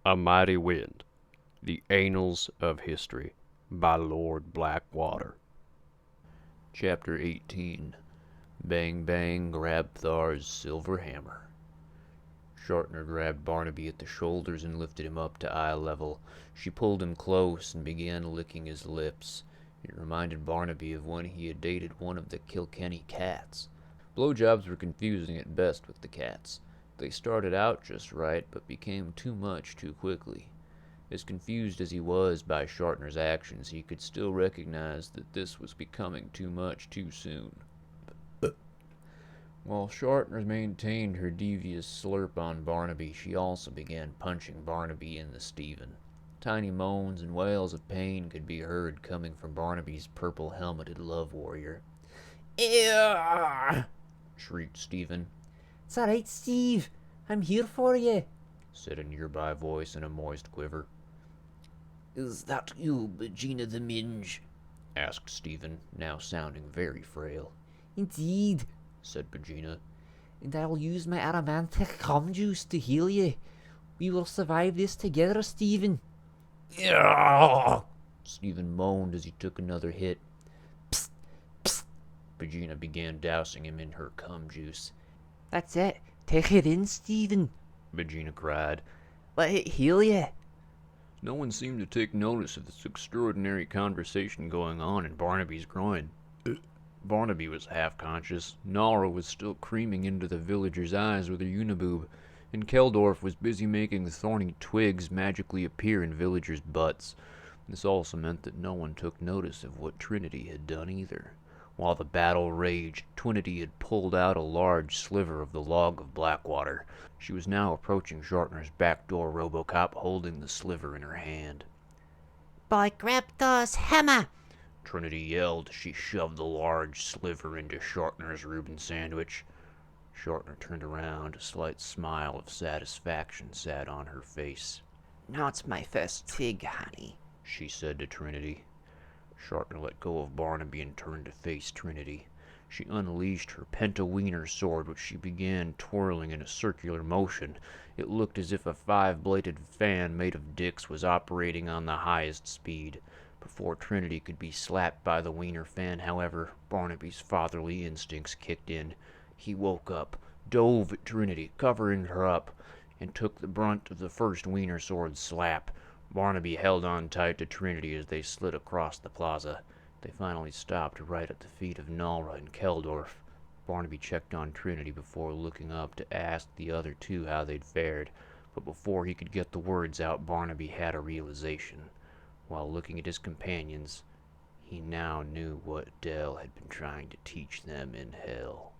A Mighty Wind, The Annals of History, by Lord Blackwater. Chapter 18. Bang Bang Grabthar's Silver Hammer. Shartner grabbed Barnaby at the shoulders and lifted him up to eye level. She pulled him close and began licking his lips. It reminded Barnaby of when he had dated one of the Kilkenny cats. Blowjobs were confusing at best with the cats. They started out just right, but became too much too quickly. As confused as he was by Shartner's actions, he could still recognize that this was becoming too much too soon. While Shartner maintained her devious slurp on Barnaby, she also began punching Barnaby in the Stephen. Tiny moans and wails of pain could be heard coming from Barnaby's purple-helmeted love warrior. "Ew!" shrieked Stephen. "It's all right, Steve. I'm here for you," said a nearby voice in a moist quiver. "Is that you, Regina the Minge?" asked Stephen, now sounding very frail. "Indeed," said Regina. "and I will use my aromantic cum juice to heal you. We will survive this together, Stephen." "Ew!" Stephen moaned as he took another hit. "Psst, psst." Regina began dousing him in her cum juice. "That's it. Take it in, Stephen," Regina cried. "Let it heal you." No one seemed to take notice of this extraordinary conversation going on in Barnaby's groin. Barnaby was half-conscious, Nora was still creaming into the villagers' eyes with her uniboob, and Keldorf was busy making the thorny twigs magically appear in villagers' butts. This also meant that no one took notice of what Trinity had done either. While the battle raged, Trinity had pulled out a large sliver of the log of Blackwater. She was now approaching Shartner's back door Robocop, holding the sliver in her hand. "By Grabthar's hammer!" Trinity yelled as she shoved the large sliver into Shartner's Reuben sandwich. Shartner turned around. A slight smile of satisfaction sat on her face. "Not my first twig, honey," she said to Trinity. Shartner let go of Barnaby and turned to face Trinity. She unleashed her pentawiener sword, which she began twirling in a circular motion. It looked as if a 5-bladed fan made of dicks was operating on the highest speed. Before Trinity could be slapped by the wiener fan, however, Barnaby's fatherly instincts kicked in. He woke up, dove at Trinity, covering her up, and took the brunt of the first wiener sword slap. Barnaby held on tight to Trinity as they slid across the plaza. They finally stopped right at the feet of Nora and Keldorf. Barnaby checked on Trinity before looking up to ask the other two how they'd fared, but before he could get the words out, Barnaby had a realization. While looking at his companions, he now knew what Dell had been trying to teach them in hell.